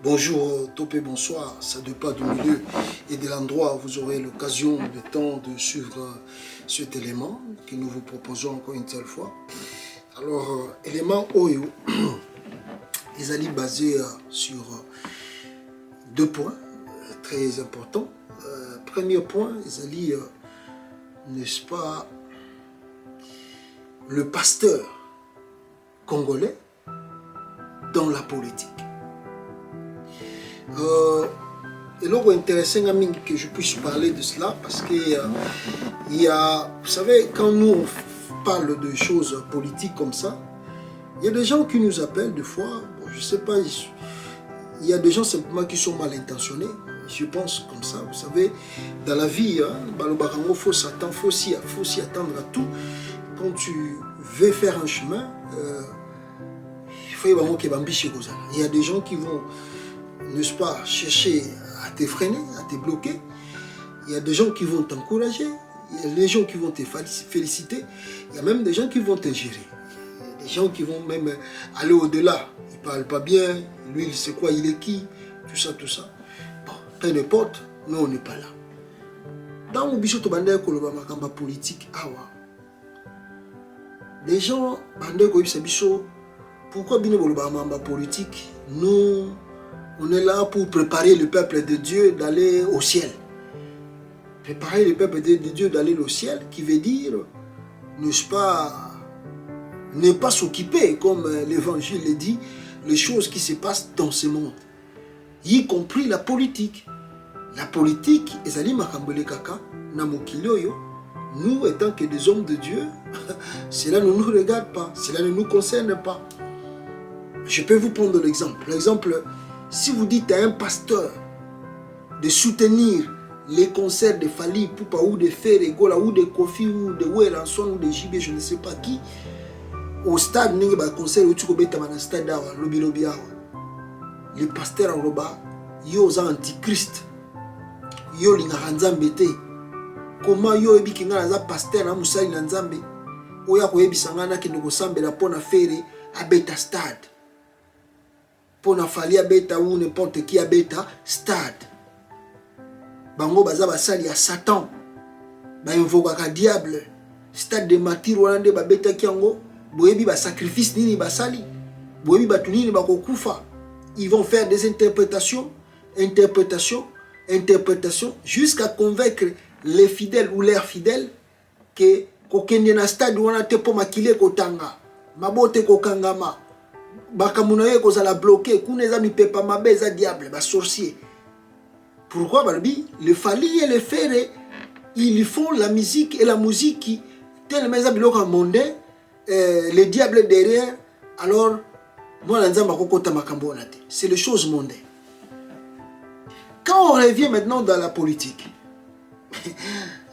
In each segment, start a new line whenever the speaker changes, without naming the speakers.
Bonjour, topé, bonsoir, ça dépend du milieu et de l'endroit où vous aurez l'occasion, le temps de suivre cet élément que nous vous proposons encore une telle fois. Alors, élément Oyo, ils allaient basés sur deux points très importants. Premier point, ils allaient, n'est-ce pas, le pasteur congolais dans la politique. Et là, intéressant que je puisse parler de cela parce que il y a, vous savez, quand nous on parle de choses politiques comme ça, il y a des gens qui nous appellent des fois, bon, je sais pas, il y a des gens simplement qui sont mal intentionnés. Je pense comme ça, vous savez, dans la vie, il faut s'attendre, faut s'y attendre à tout. Quand tu veux faire un chemin, il faut il y a des gens qui vont, n'est-ce pas, chercher à te freiner, à te bloquer. Il y a des gens qui vont t'encourager, il y a des gens qui vont te féliciter, il y a même des gens qui vont t'ingérer. Il y a des gens qui vont même aller au-delà. Ils ne parlent pas bien, lui il sait quoi, il est qui, tout ça, tout ça. Bon, peu importe, nous on n'est pas là. Dans mon bichot de politique, les gens, pourquoi bien politique, nous on est là pour préparer le peuple de Dieu d'aller au ciel. Préparer le peuple de Dieu d'aller au ciel, qui veut dire, n'est-ce pas, ne pas s'occuper, comme l'évangile le dit, les choses qui se passent dans ce monde, y compris la politique. La politique, nous étant que des hommes de Dieu, cela ne nous regarde pas, cela ne nous concerne pas. Je peux vous prendre l'exemple. L'exemple, si vous dites à un pasteur de soutenir les concerts de Fali Poupa ou de Ferregola ou de Kofi ou de Weranson ou de JB, je ne sais pas qui, au stade, il y a un concert où tu peux être dans le stade, le pasteur en roba, il y a un antichrist, il y a un nzambete. Comment il y a un pasteur en Moussali Nzambe, il y a un qui nous ressemble à la faire à Beta Stade. Pour na fali à Beta ou n'importe qui à Beta Stade. Bango baza basali à Satan. Ba invoka ka diable. Stade de martyr wana ba Beta kiango. Boyebi ba sacrifice nini basali. Boyebi ba tunini ba kokufa. Ils vont faire des interprétations, jusqu'à convaincre les fidèles ou leurs fidèles que kokende na stade wana te po makile kotanga. Mabote kokangama. Bakamunaye kozala bloqué, kuneza mi pepa mabeza diable, ba sorcier. Pourquoi Barbi? Le Fali et le Ferre, ils font la musique et la musique tellement biloko mondain, les diables derrière. Alors moi nzamba kokota makambo na te. C'est les choses mondaines. Quand on revient maintenant dans la politique,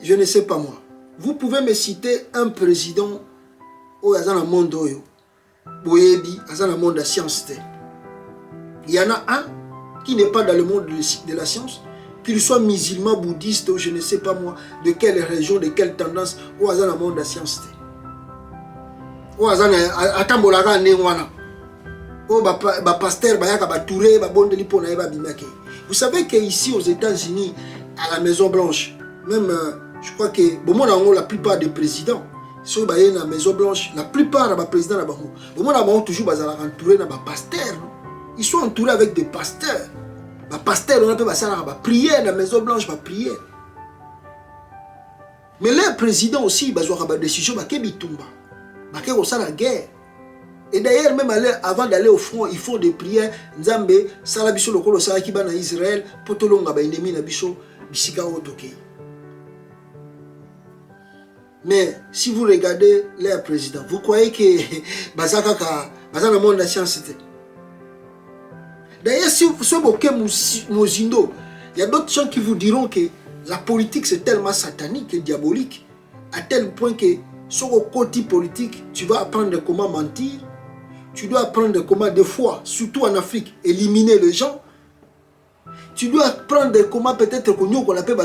je ne sais pas moi. Vous pouvez me citer un président au dans le monde oyo. Boyebi, dans le monde de la science. Il y en a un qui n'est pas dans le monde de la science, qu'il soit musulman, bouddhiste, ou je ne sais pas moi, de quelle région, de quelle tendance, ou dans le monde de la science. Ou dans vous savez qu'ici aux États-Unis, à la Maison Blanche, même je crois que la plupart des présidents, sur la Maison Blanche, la plupart des présidents sont toujours entourés de pasteurs. Ils sont entourés avec des pasteurs. Les pasteurs, on peut prier dans la Maison Blanche, prier. Mais les présidents aussi, ils ont des décisions, ils ont la guerre. Et d'ailleurs, même avant d'aller au front, ils font des prières. Nzambe, Salabiso, le Kolo Sarakiba en Israël, Potolonga, Ennemi, Nabiso, Bisika, Otoke. Mais si vous regardez les présidents, vous croyez que Bazaka dans le monde de la science. D'ailleurs, si vous êtes Mozindo, il y a d'autres gens qui vous diront que la politique c'est tellement satanique et diabolique, à tel point que sur le côté politique, tu vas apprendre comment mentir, tu dois apprendre comment des fois, surtout en Afrique, éliminer les gens. Tu dois apprendre comment peut-être qu'on appelle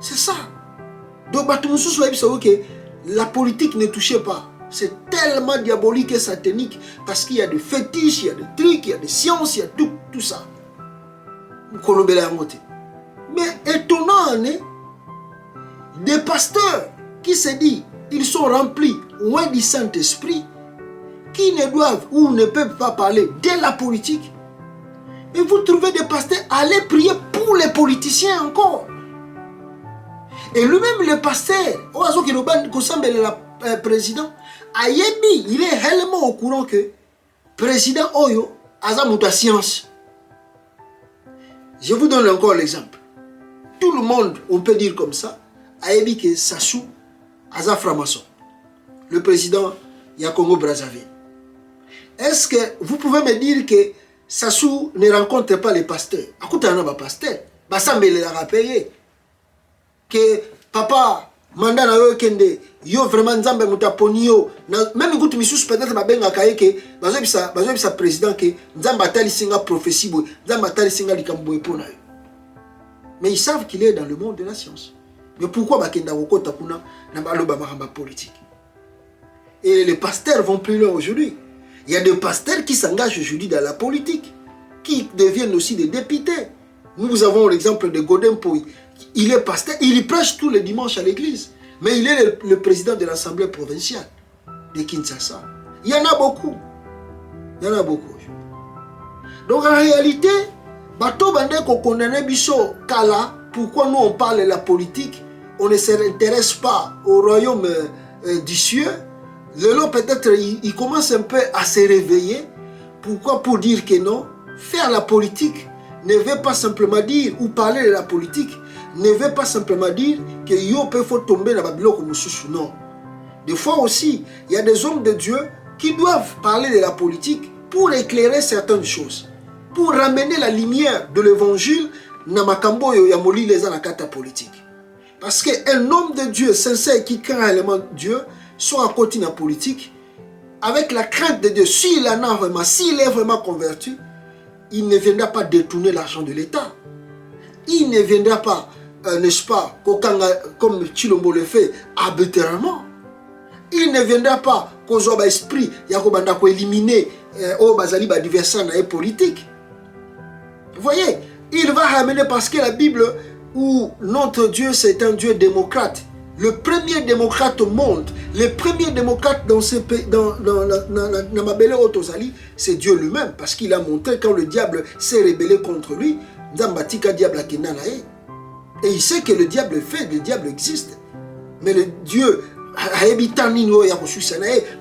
c'est ça. Donc, que la politique ne touchait pas. C'est tellement diabolique et satanique parce qu'il y a des fétiches, il y a des trucs, il y a des sciences, il y a tout ça. Mais étonnant, hein, des pasteurs qui se disent ils sont remplis loin du Saint-Esprit, qui ne doivent ou ne peuvent pas parler de la politique. Et vous trouvez des pasteurs aller prier pour les politiciens encore. Et lui-même, le pasteur, le président, il est réellement au courant que le président Oyo a muta science. Je vous donne encore l'exemple. Tout le monde, on peut dire comme ça, a dit que Sassou a franc-maçon. Le président du Congo-Brazzaville. Est-ce que vous pouvez me dire que Sassou ne rencontre pas les pasteurs? Écoutez, un pasteur, il a payé. Que papa, mandat na yo kende, yo vraiment nzambe mutaponi yo. Même écoute, misus peut-être babenga kaye que, bazobisa président que nzambe atali singa prophétie boy, nzambe atali singa likambo epona yo. Mais ils savent qu'il est dans le monde de la science. Mais pourquoi bakenda wokota kuna na baloba maramba politique? Et les pasteurs vont plus loin aujourd'hui. Il y a des pasteurs qui s'engagent aujourd'hui dans la politique, qui deviennent aussi des députés. Nous avons l'exemple de Godin Poy. Il est pasteur, il prêche tous les dimanches à l'église. Mais il est le président de l'Assemblée provinciale de Kinshasa. Il y en a beaucoup. Il y en a beaucoup. Donc en réalité, bato bande ko condamne biso kala, pourquoi nous on parle de la politique, on ne s'intéresse pas au royaume du cieux. Le lot peut-être il commence un peu à se réveiller. Pourquoi? Pour dire que non, faire la politique ne veut pas simplement dire, ou parler de la politique, ne veut pas simplement dire que yo peut faut tomber dans la Babylone comme sous. Non. Des fois aussi, il y a des hommes de Dieu qui doivent parler de la politique pour éclairer certaines choses, pour ramener la lumière de l'évangile dans makambo yo ya moli les anakata politique. Parce qu'un homme de Dieu sincère qui craint réellement Dieu, soit à côté de la politique, avec la crainte de Dieu, s'il est vraiment converti, il ne viendra pas détourner l'argent de l'État. Il ne viendra pas, n'est-ce pas, comme Chilombo le fait, arbitrairement. Il ne viendra pas qu'on soit esprit, il éliminer au bazali adversaire politique. Vous voyez, il va ramener parce que la Bible, où notre Dieu c'est un Dieu démocrate. Le premier démocrate au monde, le premier démocrate dans ce pays, dans ma belle Otozali, c'est Dieu lui-même, parce qu'il a montré quand le diable s'est rébellé contre lui, et il sait que le diable fait, le diable existe. Mais le Dieu,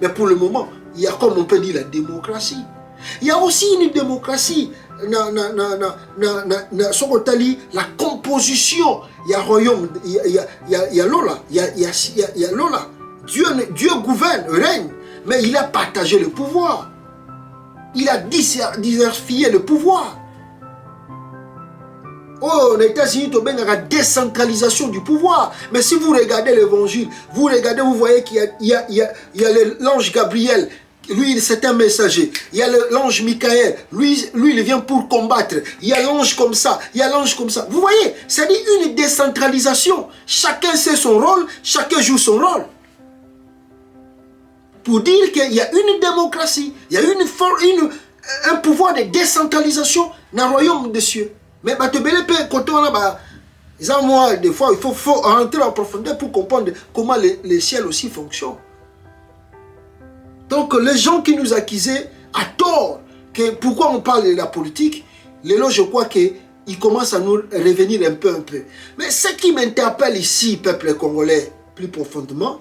mais pour le moment, il y a, comme on peut dire, la démocratie. Il y a aussi une démocratie, la composition, il y a royaume, il y a Lola, il y a Lola. Dieu gouverne, règne, mais il a partagé le pouvoir. Il a diversifié le pouvoir. Oh, aux États-Unis, il y a la décentralisation du pouvoir. Mais si vous regardez l'évangile, vous regardez, vous voyez qu'il y a l'ange Gabriel. Lui, c'est un messager. Il y a l'ange Michael. Lui, il vient pour combattre. Il y a l'ange comme ça. Il y a l'ange comme ça. Vous voyez, c'est une décentralisation. Chacun sait son rôle. Chacun joue son rôle. Pour dire qu'il y a une démocratie. Il y a un pouvoir de décentralisation dans le royaume des cieux. Mais quand on a des fois, il faut rentrer en profondeur pour comprendre comment les ciels aussi fonctionnent. Donc les gens qui nous accusaient à tort, que pourquoi on parle de la politique, je crois qu'ils commencent à nous revenir un peu. Mais ce qui m'interpelle ici, peuple congolais, plus profondément,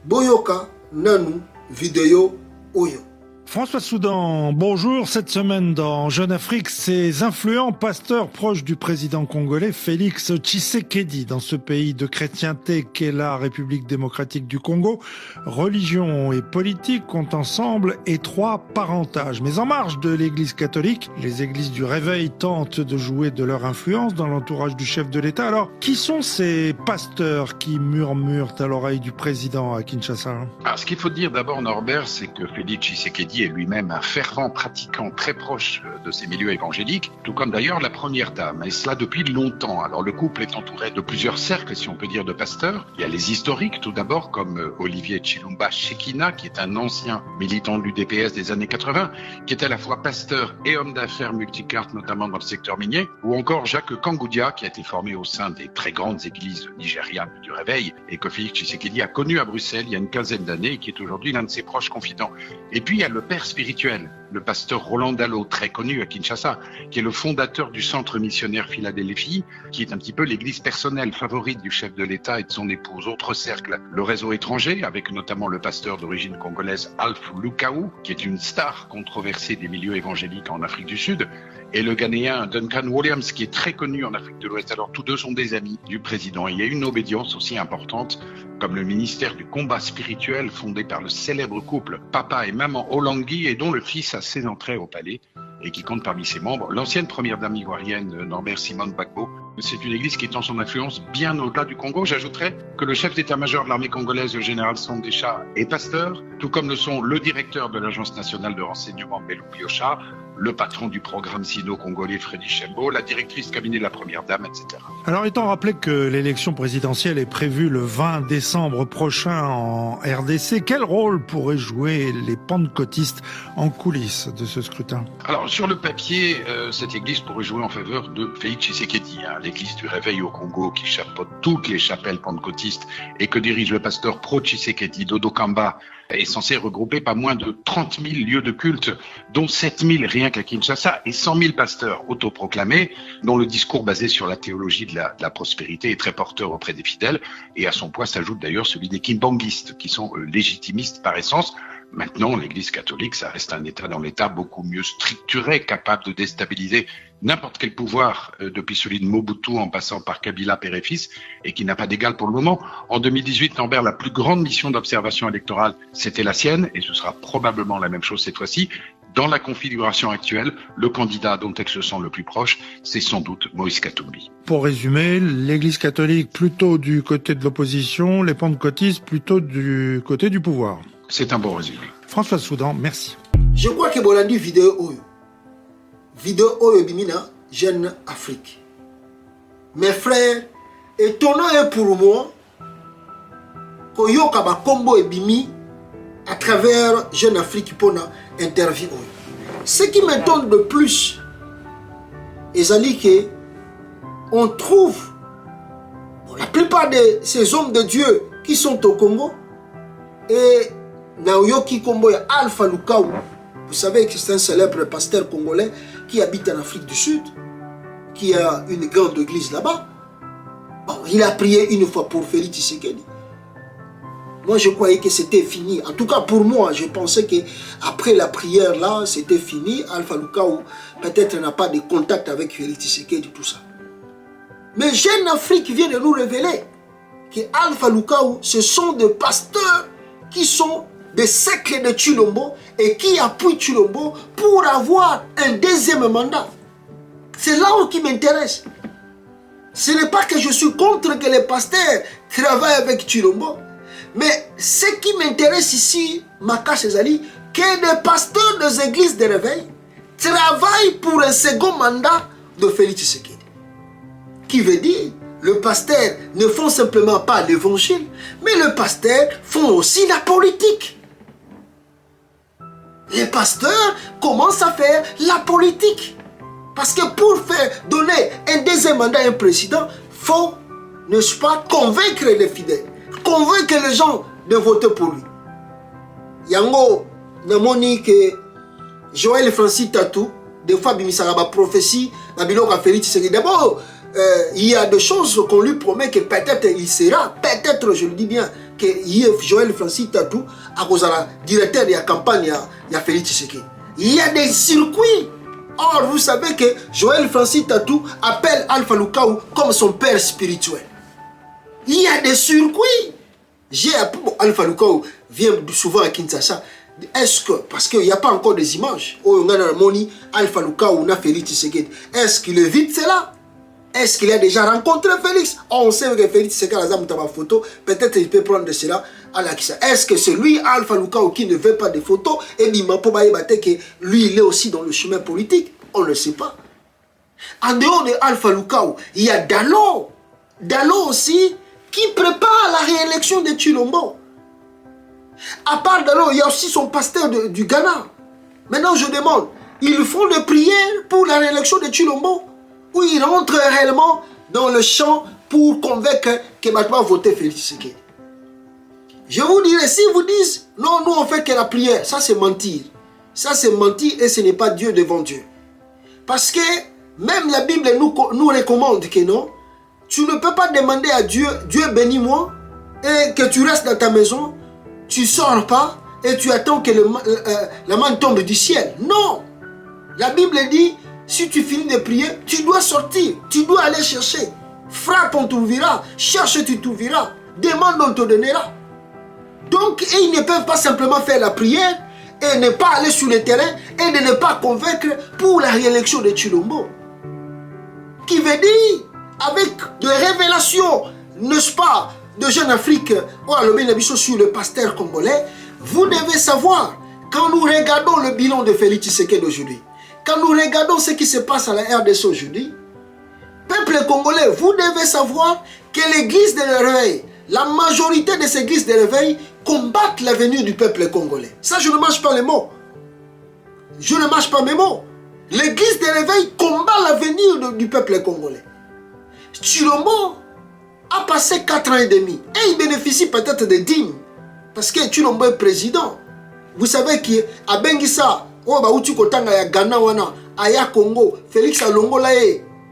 Boyoka, Nanou, Vidéo, Oyo.
François Soudan, bonjour. Cette semaine dans Jeune Afrique, ces influents pasteurs proches du président congolais Félix Tshisekedi dans ce pays de chrétienté qu'est la République démocratique du Congo. Religion et politique ont ensemble étroit parentage. Mais en marge de l'église catholique, les églises du réveil tentent de jouer de leur influence dans l'entourage du chef de l'État. Alors, qui sont ces pasteurs qui murmurent à l'oreille du président à Kinshasa?
Alors, ce qu'il faut dire d'abord, Norbert, c'est que Félix Tshisekedi Tshisekedi est lui-même un fervent pratiquant très proche de ces milieux évangéliques, tout comme d'ailleurs la première dame, et cela depuis longtemps. Alors le couple est entouré de plusieurs cercles, si on peut dire, de pasteurs. Il y a les historiques tout d'abord, comme Olivier Tshilomba Shekina, qui est un ancien militant de l'UDPS des années 80, qui est à la fois pasteur et homme d'affaires multicarte, notamment dans le secteur minier, ou encore Jacques Kangoudia, qui a été formé au sein des très grandes églises nigérianes du Réveil, et que Félix Tshisekedi a connu à Bruxelles il y a une quinzaine d'années, et qui est aujourd'hui l'un de ses proches confidents. Et puis il y a le père spirituel, le pasteur Roland Dallot, très connu à Kinshasa, qui est le fondateur du centre missionnaire Philadelphie, qui est un petit peu l'église personnelle favorite du chef de l'État et de son épouse. Autre cercle, le réseau étranger, avec notamment le pasteur d'origine congolaise Alpha Lukaou, qui est une star controversée des milieux évangéliques en Afrique du Sud, et le Ghanéen Duncan Williams, qui est très connu en Afrique de l'Ouest. Alors tous deux sont des amis du président. Il y a une obédience aussi importante, comme le ministère du combat spirituel, fondé par le célèbre couple Papa et Maman Olangui, et dont le fils a ses entrées au palais, et qui compte parmi ses membres l'ancienne première dame ivoirienne Norbert Simone Gbagbo. C'est une église qui étend son influence bien au-delà du Congo. J'ajouterais que le chef d'état-major de l'armée congolaise, le général Sondécha, est pasteur, tout comme le sont le directeur de l'Agence nationale de renseignement Belou Biocha, le patron du programme sino-congolais Freddy Chembo, la directrice cabinet de la première dame, etc.
Alors, étant rappelé que l'élection présidentielle est prévue le 20 décembre prochain en RDC, quel rôle pourraient jouer les pentecôtistes en coulisses de ce scrutin?
Alors, sur le papier, cette église pourrait jouer en faveur de Félix Tshisekedi, l'église du Réveil au Congo qui chapeaute toutes les chapelles pentecôtistes et que dirige le pasteur pro-Tshisekedi, Dodo Kamba, est censé regrouper pas moins de 30 000 lieux de culte, dont 7 000 rien qu'à Kinshasa, et 100 000 pasteurs autoproclamés, dont le discours basé sur la théologie de la prospérité est très porteur auprès des fidèles, et à son poids s'ajoute d'ailleurs celui des kimbanguistes, qui sont légitimistes par essence. Maintenant, l'Église catholique, ça reste un État dans l'État beaucoup mieux structuré, capable de déstabiliser n'importe quel pouvoir, depuis celui de Mobutu en passant par Kabila père et fils, et qui n'a pas d'égal pour le moment. En 2018, Lambert, la plus grande mission d'observation électorale, c'était la sienne, et ce sera probablement la même chose cette fois-ci. Dans la configuration actuelle, le candidat dont elle se sent le plus proche, c'est sans doute Moïse Katumbi.
Pour résumer, l'Église catholique plutôt du côté de l'opposition, les pentecôtistes plutôt du côté du pouvoir.
C'est un bon résumé.
François Soudan, merci.
Je crois que Bolandi vidéo oyo bimina Jeune Afrique. Mes frères, étonnant est pour moi que yoka ba combo et bimi à travers Jeune Afrique pour na interview. Ce qui m'étonne de plus, c'est que on trouve la plupart de ces hommes de Dieu qui sont au Congo et Naoyoki Kombo et Alpha Lukaou. Vous savez que c'est un célèbre pasteur congolais qui habite en Afrique du Sud, qui a une grande église là-bas. Bon, il a prié une fois pour Félix Tshisekedi. Moi, je croyais que c'était fini. En tout cas, pour moi, je pensais qu'après la prière là, c'était fini. Alpha Lukaou, peut-être n'a pas de contact avec Félix Tshisekedi, tout ça. Mais Jeune Afrique vient de nous révéler que Alpha Lukaou, ce sont des pasteurs qui sont des sectes de Tshilombo et qui appuient Tshilombo pour avoir un deuxième mandat. C'est là qui m'intéresse. Ce n'est pas que je suis contre que les pasteurs travaillent avec Tshilombo, mais ce qui m'intéresse ici, Maka Chezali, que des pasteurs des églises de réveil travaillent pour un second mandat de Félix Tshisekedi. Qui veut dire, le pasteur ne font simplement pas l'évangile, mais le pasteur font aussi la politique. Les pasteurs commencent à faire la politique. Parce que pour donner un deuxième mandat à un président, il faut, n'est-ce pas, convaincre les fidèles, convaincre les gens de voter pour lui. Yango, namoni que Joël Francis Tatou, des fois, bimisaraba prophétie, nabiloka Félix Tshisekedi. D'abord, il y a des choses qu'on lui promet que peut-être il sera, peut-être, je le dis bien, que Joël Francis Tatou, à cause de la directeur de la campagne, il y a Félix Tshisekedi. Il y a des circuits. Or, vous savez que Joël Francis Tatou appelle Alpha Lukaou comme son père spirituel. Il y a des circuits. Alpha Lukaou vient souvent à Kinshasa. Est-ce que, parce qu'il n'y a pas encore des images, Alpha Lukaou n'a Félix Tshisekedi, est-ce qu'il évite cela? Est-ce qu'il a déjà rencontré Félix? On sait que Félix, c'est quand la photo, peut-être il peut prendre de cela à l'action. Est-ce que c'est lui, Alpha Lukao, qui ne veut pas de photos, et Bima Pobaïbate, que lui, il est aussi dans le chemin politique? On ne le sait pas. En dehors de Alpha Lukao, il y a Dalo. Dalo aussi, qui prépare la réélection de Tshilombo. À part Dalo, il y a aussi son pasteur du Ghana. Maintenant, je demande, ils font des prières pour la réélection de Tshilombo? Ou ils rentrent réellement dans le champ pour convaincre que maintenant voter Félix Tshisekedi? Je vous dirai, si vous dites, non, nous on fait que la prière, ça c'est mentir. Ça c'est mentir et ce n'est pas Dieu devant Dieu. Parce que même la Bible nous recommande que non, tu ne peux pas demander à Dieu, Dieu bénis-moi, et que tu restes dans ta maison, tu ne sors pas, et tu attends que la main tombe du ciel. Non! La Bible dit, si tu finis de prier, tu dois sortir, tu dois aller chercher. Frappe, on t'ouvrira. Cherche, tu t'ouvriras. Demande, on te donnera. Donc, ils ne peuvent pas simplement faire la prière et ne pas aller sur le terrain et de ne pas convaincre pour la réélection de Tshilombo. Qui veut dire, avec des révélations, n'est-ce pas, de Jeune Afrique, sur le pasteur congolais, vous devez savoir, quand nous regardons le bilan de Félix Tshisekedi aujourd'hui, quand nous regardons ce qui se passe à la RDC aujourd'hui, peuple congolais, vous devez savoir que l'église de l'éveil, la majorité de ces églises de l'éveil combattent l'avenir du peuple congolais. Ça, je ne mâche pas les mots. Je ne mâche pas mes mots. L'église de l'éveil combat l'avenir du peuple congolais. Tshilombo a passé 4 ans et demi et il bénéficie peut-être des dîmes parce que Tshilombo est président. Vous savez qu'à Benguissa, ya Ghana wana aya Congo, Félix alongola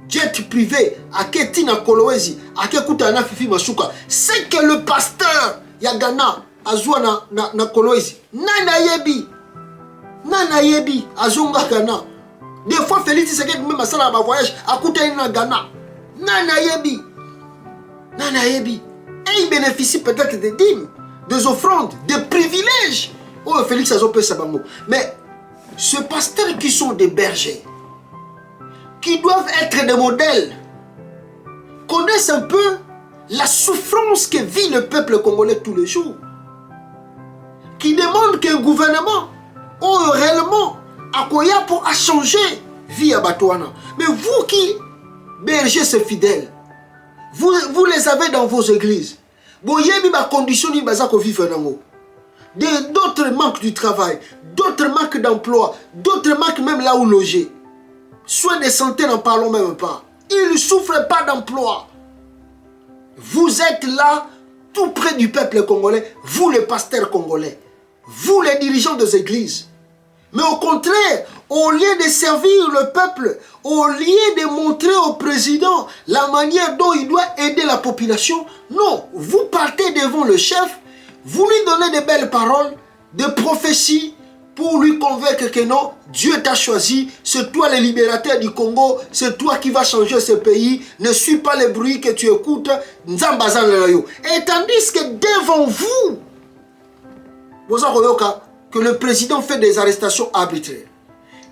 jet privé ake tina Kolwezi ake kutana Fifi Masuka. C'est que le pasteur ya Ghana azwa na Kolwezi nana yebi azunga Ghana. Des fois Félix Tshisekedi même asala ba voyage akuta na Ghana nana yebi et il bénéficie peut-être des dîmes, des offrandes, des privilèges. Oh Félix Azopé Sabango. Mais ce pasteur qui sont des bergers, qui doivent être des modèles, connaissent un peu la souffrance que vit le peuple congolais tous les jours, qui demandent qu'un gouvernement, réellement, a changé vie à Batouana. Mais vous qui, bergers, c'est fidèle, vous les avez dans vos églises. Boyebi ba condition ni bazako vivre nango. D'autres manquent du travail, d'autres manquent d'emploi, d'autres manquent même là où loger. Soins de santé, n'en parlons même pas. Ils ne souffrent pas d'emploi. Vous êtes là, tout près du peuple congolais, vous les pasteurs congolais, vous les dirigeants des églises. Mais au contraire, au lieu de servir le peuple, au lieu de montrer au président la manière dont il doit aider la population, non, vous partez devant le chef, vous lui donnez de belles paroles, des prophéties pour lui convaincre que non, Dieu t'a choisi, c'est toi le libérateur du Congo, c'est toi qui vas changer ce pays, ne suis pas les bruits que tu écoutes, et tandis que devant vous, que le président fait des arrestations arbitraires,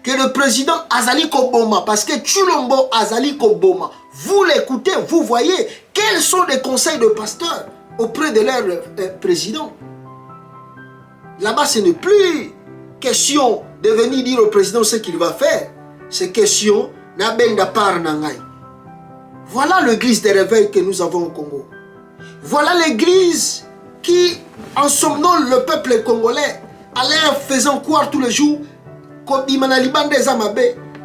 que le président Azali Koboma, parce que Tshilombo Azali Koboma, vous l'écoutez, vous voyez quels sont les conseils de pasteurs auprès de leur président. Là-bas, ce n'est plus question de venir dire au président ce qu'il va faire. C'est question d'abenda par nangai. Voilà l'église de réveil que nous avons au Congo. Voilà l'église qui, en somnole le peuple congolais, en leur faisant croire tous les jours,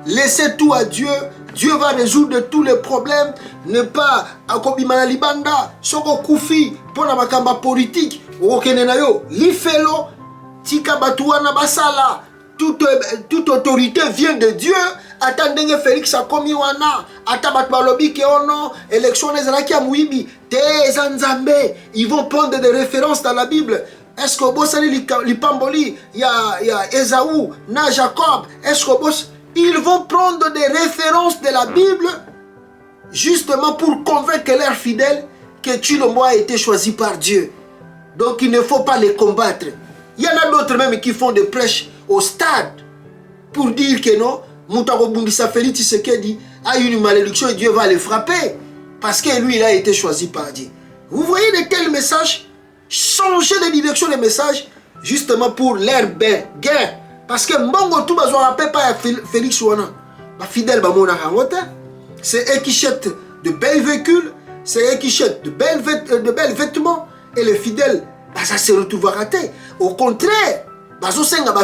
laissez tout à Dieu. Dieu va résoudre tous les problèmes. Ne pas à Kobimana Libanda, Soko Koufi, pour la makamba politique, Okenenayo, Lifelo, Tika Batouana Basala, toute autorité vient de Dieu. Attendez Félix a commis wana, Atabat Balobi Keono, élection des Alakia Mouibi, Tezanzambe, ils vont prendre des références dans la Bible. Est-ce que Bossali Lipamboli, il y a Esaü, na Jacob, est-ce que Boss. Ils vont prendre des références de la Bible justement pour convaincre leurs fidèles que Tshilombo a été choisi par Dieu. Donc il ne faut pas les combattre. Il y en a d'autres même qui font des prêches au stade pour dire que non, Moutako Bundisa Félix Tshisekedi a eu une malédiction et Dieu va le frapper. Parce que lui, il a été choisi par Dieu. Vous voyez de tels messages? Changer de direction des messages, justement pour l'air gain. Parce que Mbongo tout besoin rappelle pas à Félix Ouana. Fidèle, c'est eux qui jettent de belles véhicules, c'est eux qui jettent de belles vêtements. Et les fidèles, ça se retrouve raté. Au contraire,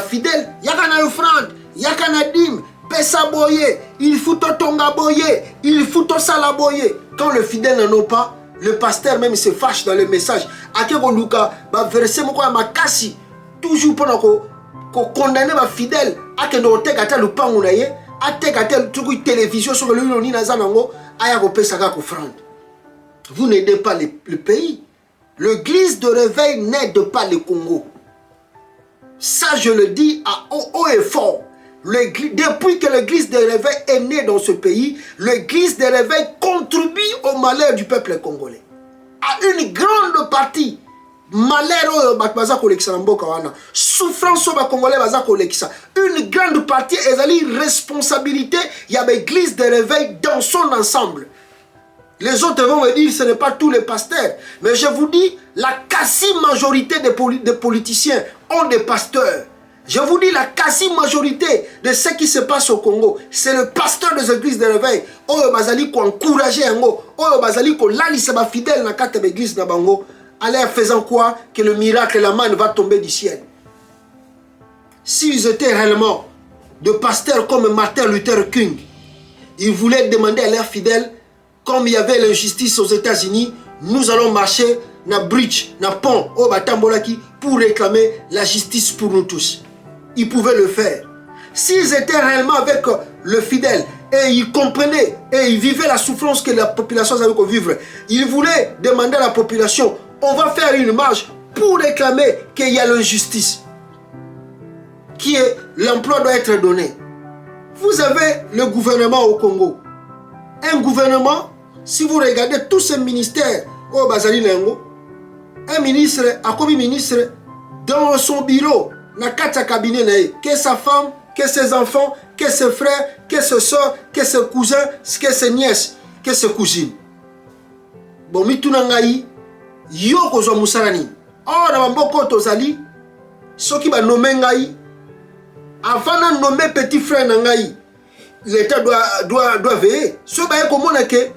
fidèle, il y a une offrande, il y a une dîme. Pesa boye, il faut tonga boye, il faut sala boye. Quand le fidèle n'en a pas, le pasteur même se fâche dans le message. Akeko Luka, verset moko ya makasi, toujours pour condamner ma fidèle, akendo tekata le pango na ye, atekata le télévision sur le loni na zanango, aya ko pesa ka offrande. Vous n'aidez pas le pays. L'église de réveil n'aide pas le Congo. Ça je le dis à haut et fort. Depuis que l'église de réveil est née dans ce pays, l'église de réveil contribue au malheur du peuple congolais. À une grande partie, malheur souffrance au congolais, une grande partie est la responsabilité, il y a l'église de réveil dans son ensemble. Les autres vont me dire ce n'est pas tous les pasteurs, mais je vous dis, la quasi-majorité des politiciens ont des pasteurs. Je vous dis, la quasi-majorité de ce qui se passe au Congo, c'est le pasteur des églises de réveil. Oyo bazali ko encourager yango, oyo bazali ko lalisa ba fidèle na kata l'église na bango, alors faisant quoi que le miracle, la manne va tomber du ciel. S'ils étaient réellement de pasteurs comme Martin Luther King, ils voulaient demander à leurs fidèles, comme il y avait l'injustice aux États-Unis, nous allons marcher na bridge, na pont, au Batambolaki, pour réclamer la justice pour nous tous. Ils pouvaient le faire. S'ils étaient réellement avec le fidèle et ils comprenaient et ils vivaient la souffrance que la population avait à vivre, ils voulaient demander à la population, on va faire une marche pour réclamer qu'il y a l'injustice, qui est l'emploi doit être donné. Vous avez le gouvernement au Congo. Un gouvernement, si vous regardez tous ces ministères au Bazali Lengo, un ministre a commis ministre dans son bureau, na kata cabinet, que sa femme, que ses enfants, que ses frères, que ses soeurs, que ses cousins, que ses nièces, que ses cousines. Bon, mituna ngai, yo kozwa musarani. Oh, na bamboko tozali, soki ba nommé ngai, avant de nommer petit frère ngai, l'État doit veiller. Ce baye komona ke,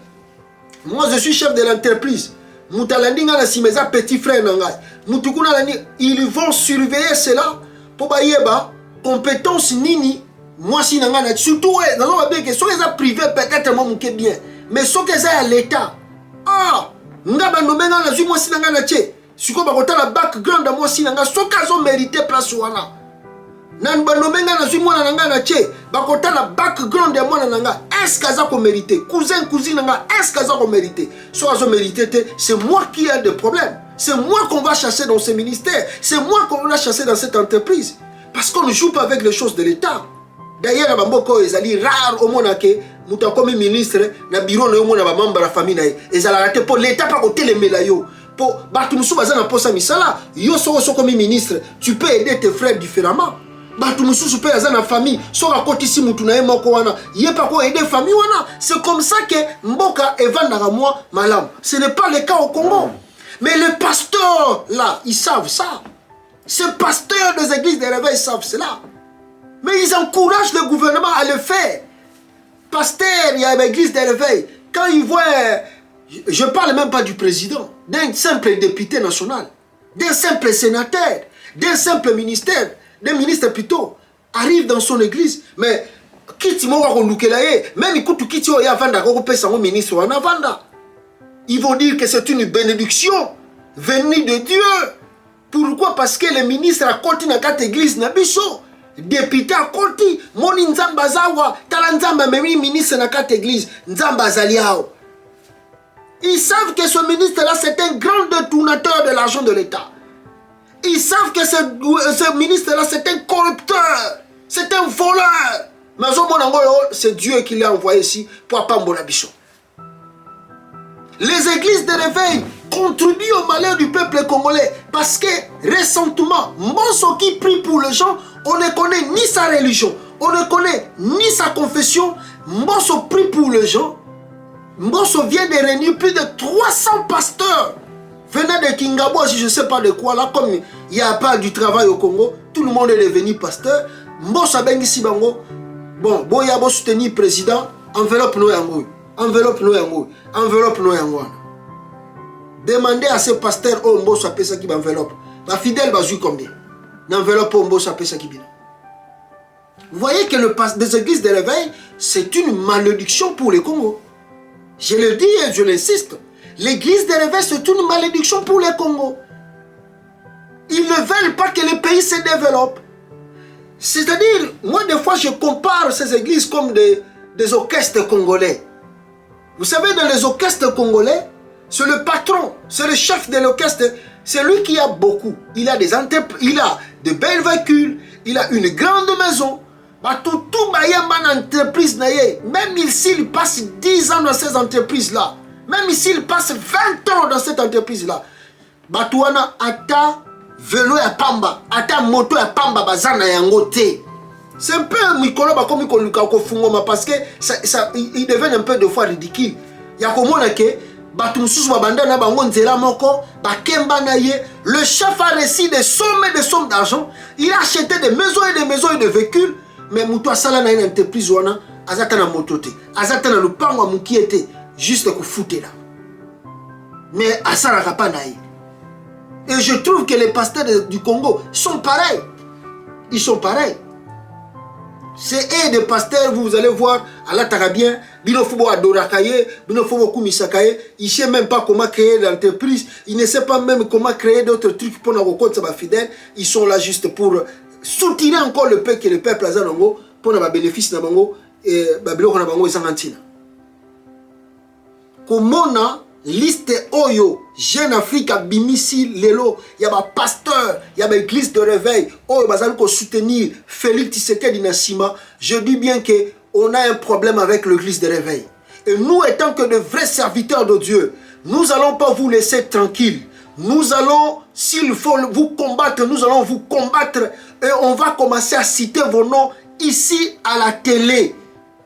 moi je suis chef de l'entreprise. Moutalandi nga na simeza petit frère ngai. Mutukuna lani, ils vont surveiller cela pour bayeba compétence nini. Moi si nanga na surtout dans la bien que so les privé peut-être moi muke bien, mais so que ça à l'État. Ah, nga ba nomé nga na zu moi si nanga na tché. Siko ba kota la background moi si nanga so kazo mérité place wana. Nan ba nomé nga na zu moi nanga na tché. Ba kota la background de moi nanga. Est-ce kaza ko mérité? Cousin cousine nanga, est-ce kaza ko mérité? So kazo mérité, c'est moi qui ai des problèmes. C'est moi qu'on va chasser dans ce ministère. C'est moi qu'on va chasser dans cette entreprise. Parce qu'on ne joue pas avec les choses de l'État. D'ailleurs, à Bamboko, ils allaient rare au monde que Mouta comme ministre, na bureau na yomo na ba membre la famille na. Ils allaient rater pour l'État pas côté les melayo. Pour Batumsu bazana posa misala, yo so comme ministre, tu peux aider tes frères différemment. Batumsu super bazana famille, so à côté si mutu na moko wana, yé pas quoi aider famille wana. C'est comme ça que Mboka evandara moi malam. Ce n'est pas le cas au Congo. Mais les pasteurs, là, ils savent ça. Ces pasteurs des églises de réveil savent cela. Mais ils encouragent le gouvernement à le faire. Pasteur, il y a l'église de réveil. Quand ils voient, je ne parle même pas du président, d'un simple député national, d'un simple sénateur, d'un simple ministère, d'un ministre plutôt, arrive dans son église. Mais, même écoute, ministre, ils vont dire que c'est une bénédiction venue de Dieu. Pourquoi? Parce que le ministre a continué à quatre églises na biso. Député a continué. Moni nzamba zawa. Tala nzamba memi ministre na quatre églises. Nzamba zaliao. Ils savent que ce ministre-là, c'est un grand détournateur de l'argent de l'État. Ils savent que ce ministre-là, c'est un corrupteur. C'est un voleur. Mais c'est Dieu qui l'a envoyé ici pour apambola bicho. Les églises de réveil contribuent au malheur du peuple congolais parce que récemment, Monso qui prie pour les gens, on ne connaît ni sa religion, On ne connaît ni sa confession. Mbosso prie pour les gens. Mbosso vient de réunir plus de 300 pasteurs venant de Kingabo, si je ne sais pas de quoi. Là, comme il n'y a pas du travail au Congo, tout le monde est devenu pasteur. Mbosso a bengi si bango. Bon, boya bo soutenir le président. Enveloppe no yango. Enveloppe no yango. Enveloppe no yango. Demandez à ces pasteurs, oh Mbosso a payé ça qui enveloppe. La fidèle va jouer combien? L'enveloppe, oh Mbosso a payé ça qui vient. Vous voyez que les églises de l'éveil, c'est une malédiction pour le Congo. Je le dis et je l'insiste. L'église de l'éveil, c'est une malédiction pour le Congo. Ils ne veulent pas que le pays se développe. C'est-à-dire, moi, des fois, je compare ces églises comme des orchestres congolais. Vous savez, dans les orchestres congolais, c'est le patron, c'est le chef de l'orchestre. C'est lui qui a beaucoup. Il a de belles véhicules, il a une grande maison. Tout entreprise, même s'il passe 10 ans dans ces entreprises-là, même s'il passe 20 ans dans cette entreprise-là, Batouana ata vélo ya pamba, ata moto ya pamba bazana yangote. C'est un peu mikolo comme Mikoluka Kofungoma parce que il devient un peu de fois ridicule. Ya komona ke Batumususu babanda na bango nzela moko, bakemba na ye, le chef a reçu des sommes d'argent, il a acheté des maisons et des véhicules. Mais Moutou Asala na une entreprise wana azata na motote azata na lupango mukiete juste ko fouter là. Mais Asala kapa na ye. Et je trouve que les pasteurs du Congo sont pareils. Ils sont pareils. C'est eux des pasteurs, vous allez voir, à la Tarabien, Binofobo Adorakaye, Binofobo Kumisakaye, ils ne savent même pas comment créer l'entreprise, ils ne savent pas même comment créer d'autres trucs pour nos comptes fidèles. Ils sont là juste pour soutenir encore le peuple, que le peuple a zanongo, pour nos bénéfices na bango et babilo na bango ezangantina. Comment na liste oyo Jeune Afrique a bimisi lelo, y a ba pasteur, y a ba église de réveil, oyo bazali ko soutenir Félix Tshisekedi na sima. Je dis bien que on a un problème avec l'église de réveil. Et nous étant que de vrais serviteurs de Dieu, nous allons pas vous laisser tranquille. Nous allons, s'il faut vous combattre, nous allons vous combattre et on va commencer à citer vos noms ici à la télé.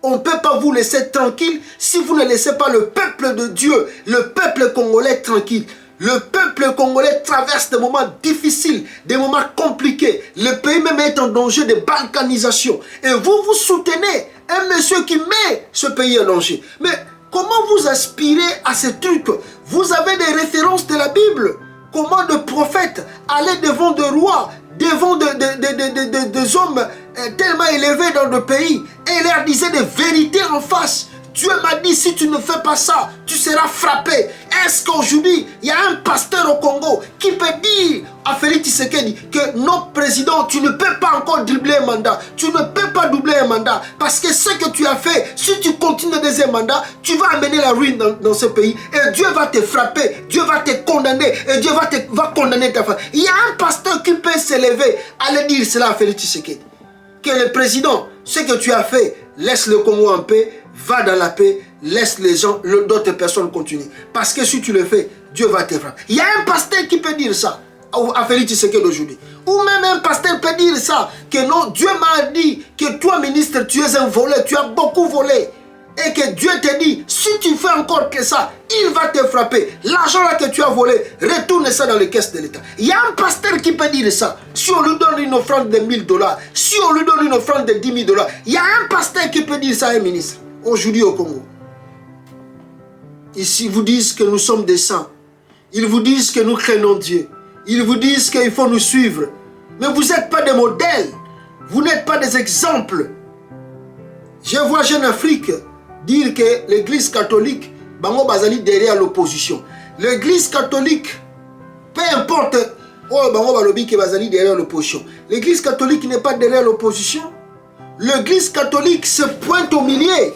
On ne peut pas vous laisser tranquille si vous ne laissez pas le peuple de Dieu, le peuple congolais tranquille. Le peuple congolais traverse des moments difficiles, des moments compliqués. Le pays même est en danger de balkanisation. Et vous, vous soutenez un monsieur qui met ce pays en danger. Mais comment vous aspirez à ce truc? Vous avez des références de la Bible. Comment de prophètes allaient devant des rois, devant des hommes tellement élevés dans le pays et leur disaient des vérités en face. Dieu m'a dit, si tu ne fais pas ça, tu seras frappé. Est-ce qu'aujourd'hui, il y a un pasteur au Congo qui peut dire à Félix Tshisekedi que non, président, tu ne peux pas encore doubler un mandat. Tu ne peux pas doubler un mandat. Parce que ce que tu as fait, si tu continues le deuxième mandat, tu vas amener la ruine dans ce pays. Et Dieu va te frapper, Dieu va te condamner, et Dieu va condamner ta famille. Il y a un pasteur qui peut s'élever, aller dire cela à Félix Tshisekedi. Que le président, ce que tu as fait, laisse le Congo en paix, va dans la paix, laisse les gens, d'autres personnes continuer. Parce que si tu le fais, Dieu va te frapper. Il y a un pasteur qui peut dire ça à Félix Tshisekedi aujourd'hui. Ou même un pasteur peut dire ça, que non, Dieu m'a dit que toi, ministre, tu es un voleur, tu as beaucoup volé. Et que Dieu te dit, si tu fais encore que ça, il va te frapper. L'argent là que tu as volé, retourne ça dans les caisses de l'État. Il y a un pasteur qui peut dire ça. Si on lui donne une offrande de 1000 $, si on lui donne une offrande de 10 000 $, il y a un pasteur qui peut dire ça à un ministre. Aujourd'hui au Congo. Ici, ils vous disent que nous sommes des saints. Ils vous disent que nous craignons Dieu. Ils vous disent qu'il faut nous suivre. Mais vous n'êtes pas des modèles. Vous n'êtes pas des exemples. Je vois Jeune Afrique dire que l'église catholique, Bango Bazali derrière l'opposition. L'église catholique, peu importe, oh Bango Balobi que Bazali derrière l'opposition. L'église catholique n'est pas derrière l'opposition. L'église catholique se pointe au milieu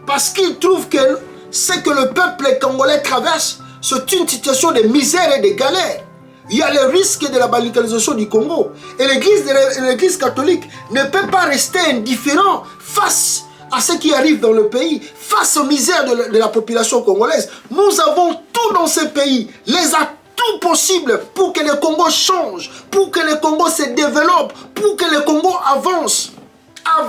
parce qu'il trouve que ce que le peuple congolais traverse, c'est une situation de misère et de galère. Il y a le risque de la balkanisation du Congo. Et l'église catholique ne peut pas rester indifférent face à ce qui arrive dans le pays, face aux misères de la population congolaise. Nous avons tout dans ce pays, les atouts possibles pour que le Congo change, pour que le Congo se développe, pour que le Congo avance.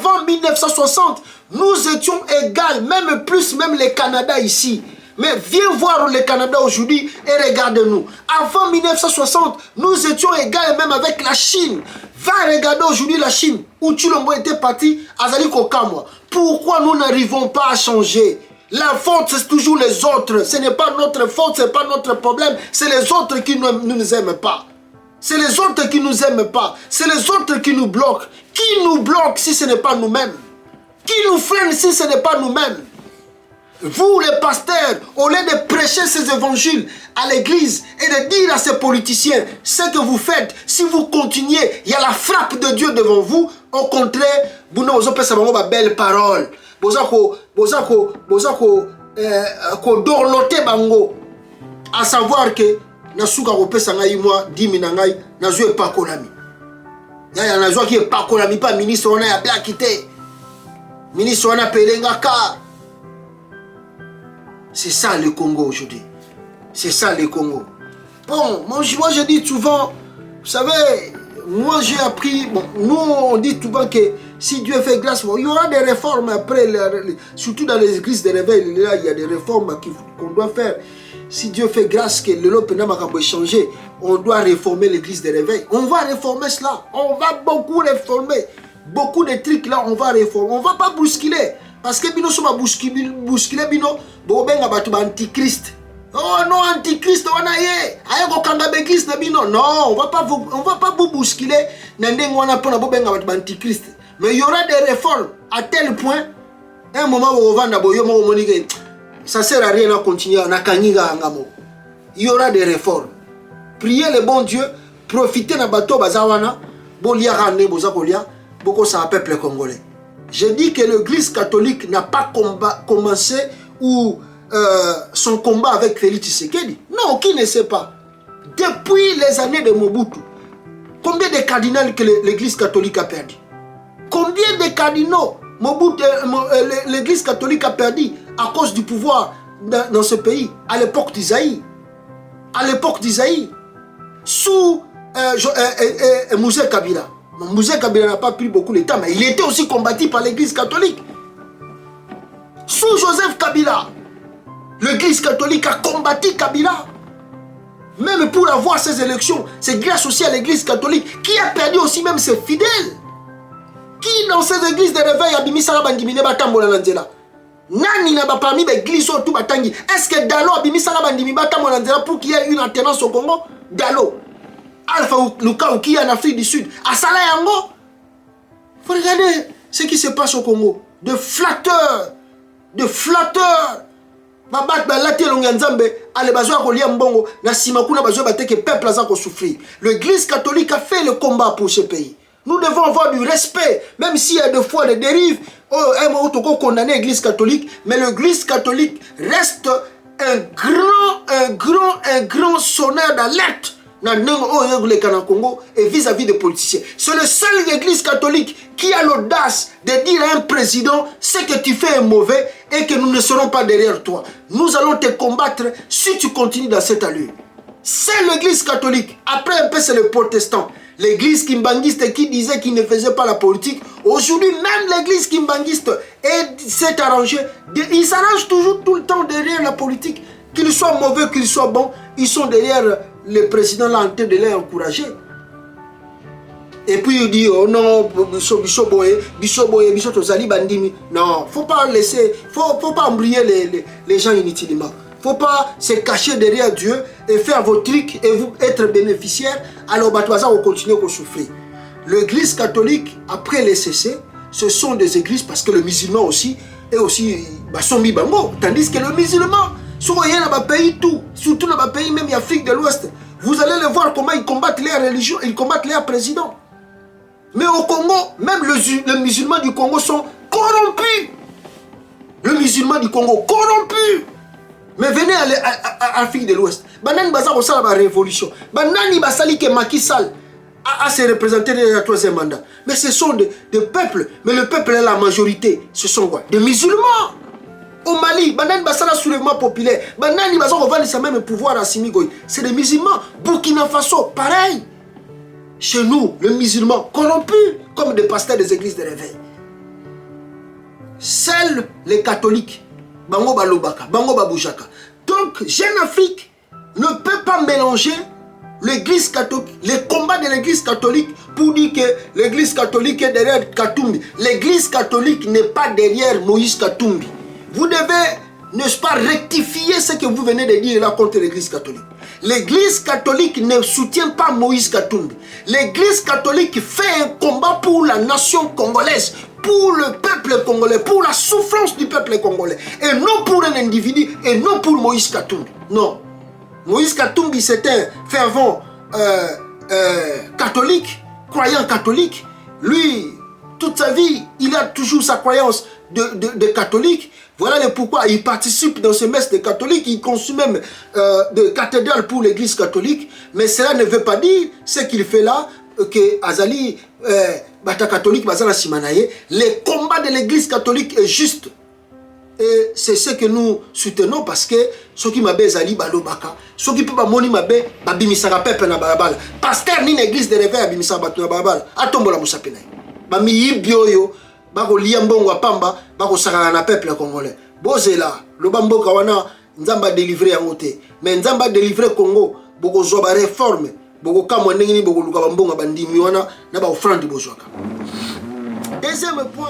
Avant 1960, nous étions égales, même plus, même le Canada ici. Mais viens voir le Canada aujourd'hui et regarde-nous. Avant 1960, nous étions égales même avec la Chine. Va regarder aujourd'hui la Chine, où Tshilombo était parti, Azali Kokamwa. Pourquoi nous n'arrivons pas à changer? La faute, c'est toujours les autres. Ce n'est pas notre faute, ce n'est pas notre problème. C'est les autres qui ne nous aiment pas. C'est les autres qui ne nous aiment pas. C'est les autres qui nous bloquent. Qui nous bloque si ce n'est pas nous-mêmes? Qui nous freine si ce n'est pas nous-mêmes? Vous, les pasteurs, au lieu de prêcher ces évangiles à l'église et de dire à ces politiciens ce que vous faites, si vous continuez, il y a la frappe de Dieu devant vous. Au contraire, vous n'avez pas de belles paroles. Vous dorloté bango. À savoir que nasuka kopesa ngai moi 10 000 ngai nazwe pas kolami. Ya nazwa qui est pas kolami pas ministre on a bien quitté. Ministre on a pelengaka. C'est ça le Congo aujourd'hui. C'est ça le Congo. Bon, moi je dis souvent, vous savez, moi j'ai appris, bon, nous on dit souvent que si Dieu fait grâce, bon, il y aura des réformes après, surtout dans les églises de réveil, là, il y a des réformes qu'on doit faire. Si Dieu fait grâce que l'Europe n'a pas changé, on doit réformer l'église de réveil. On va réformer cela. On va beaucoup réformer. Beaucoup de trucs là, on va réformer. On ne va pas bousculer. Parce que bino soma bousculer bino, bobenga batu ba antichrist. Oh non, antichrist wana ye. Aye ko kanga be Christ na bino. Non, on va pas vous bousculer na ndengo wana pona bobenga batu ba antichrist. Mais il y aura des réformes à tel point un moment où on va na boyo mo monike. Ça sert à rien à continuer na kanyiga ngamo. Il y aura des réformes. Priez le bon Dieu, profitez na bato bazawana, bolia rane bozakolia, boko sa peuple congolais. Je dis que l'église catholique n'a pas commencé ou son combat avec Félix Tshisekedi. Non, qui ne sait pas. Depuis les années de Mobutu, combien de cardinaux que l'église catholique a perdu? Combien de cardinaux l'église catholique a perdu à cause du pouvoir dans ce pays? À l'époque d'Isaïe. À l'époque d'Isaïe. Sous Mouzé Kabila. Mouzé Kabila n'a pas pris beaucoup de temps, mais il était aussi combattu par l'église catholique. Sous Joseph Kabila, l'église catholique a combattu Kabila. Même pour avoir ces élections, c'est grâce aussi à l'église catholique qui a perdu aussi même ses fidèles. Qui dans ces églises de réveil a bimi sala bandimine batambola nanzela? Nani n'a pas parmi l'église tout batangi? Est-ce que Dalo a bimi sala bandimi batambola nanzela pour qu'il y ait une alternance au Congo? Dalo. Alpha Luka qui est en Afrique du Sud, à Salayango. Il faut regarder ce qui se passe au Congo. De flatteurs. De flatteurs. L'église catholique a fait le combat pour ce pays. Nous devons avoir du respect, même s'il y a des fois des dérives. On condamne l'église catholique, mais l'église catholique reste un grand sonneur d'alerte et vis-à-vis des politiciens. C'est le seul église catholique qui a l'audace de dire à un président ce que tu fais est mauvais et que nous ne serons pas derrière toi. Nous allons te combattre si tu continues dans cette allure. C'est l'église catholique. Après un peu c'est le protestant. L'église kimbanguiste qui disait qu'il ne faisait pas la politique. Aujourd'hui même l'église kimbanguiste s'est arrangée. Ils s'arrangent toujours tout le temps derrière la politique. Qu'ils soient mauvais, qu'ils soient bons, ils sont derrière le président là en train de les encourager. Et puis il dit oh non, non, faut pas laisser, faut pas embrouiller les gens inutilement. Faut pas se cacher derrière Dieu et faire vos trucs et vous être bénéficiaire. Alors Batouaza va continuer à souffrir. L'église catholique après les cessés, ce sont des églises parce que le musulman aussi est aussi Basombi Bango, tandis que le musulman surtout dans le pays tout, surtout dans le pays même l'Afrique de l'Ouest, vous allez le voir comment ils combattent les religions, ils combattent les présidents. Mais au Congo, même les musulmans du Congo sont corrompus. Le musulman du Congo corrompu. Mais venez à l'Afrique de l'Ouest. Banani baza ko sala ba révolution. Banani basali ke Macky Sall a se représenter dans le troisième mandat. Mais ce sont des peuples, mais le peuple est la majorité. Ce sont quoi? Des musulmans. Au Mali, Banani Bassala soulèvement populaire, Banani Baza revendre sa même pouvoir à Simigoy. C'est des musulmans. Burkina Faso, pareil. Chez nous, les musulmans corrompus comme des pasteurs des églises de réveil. seuls les catholiques. Bango balobaka, bango baboujaka. Donc, Jeune Afrique ne peut pas mélanger l'église catholique, les combats de l'église catholique pour dire que l'église catholique est derrière Katumbi. L'église catholique n'est pas derrière Moïse Katumbi. Vous devez, n'est-ce pas, rectifier ce que vous venez de dire là contre l'église catholique. L'église catholique ne soutient pas Moïse Katumbi. L'église catholique fait un combat pour la nation congolaise, pour le peuple congolais, pour la souffrance du peuple congolais, et non pour un individu, et non pour Moïse Katumbi. Non. Moïse Katumbi, c'est un fervent catholique, croyant catholique. Lui, toute sa vie, il a toujours sa croyance de catholique. Voilà le pourquoi il participe dans ce messe de catholiques. Il conçoit même de cathédrale pour l'église catholique. Mais cela ne veut pas dire ce qu'il fait là, que Azali, Bata catholique, Bazala Simanaye, les combats de l'église catholique est juste. Et c'est ce que nous soutenons parce que ceux qui m'appellent Zali Balobaka, ceux qui peuvent moni m'appellent Babimisara Pepe na Barabal, pasteur ni l'église de réveil Babimisara Batu na Barabal, atombola Moussapena. Bami yibioyo, bako liambongo apamba, bako sakana na peuple congolais. Bozela, le bambo kawana nzamba délivré yangote, mais nzamba délivré Congo, boko zoba réforme, boko kamwa ndengini boko luka bambonga bandimi wana na ba offrande bozwaka. Deuxième point.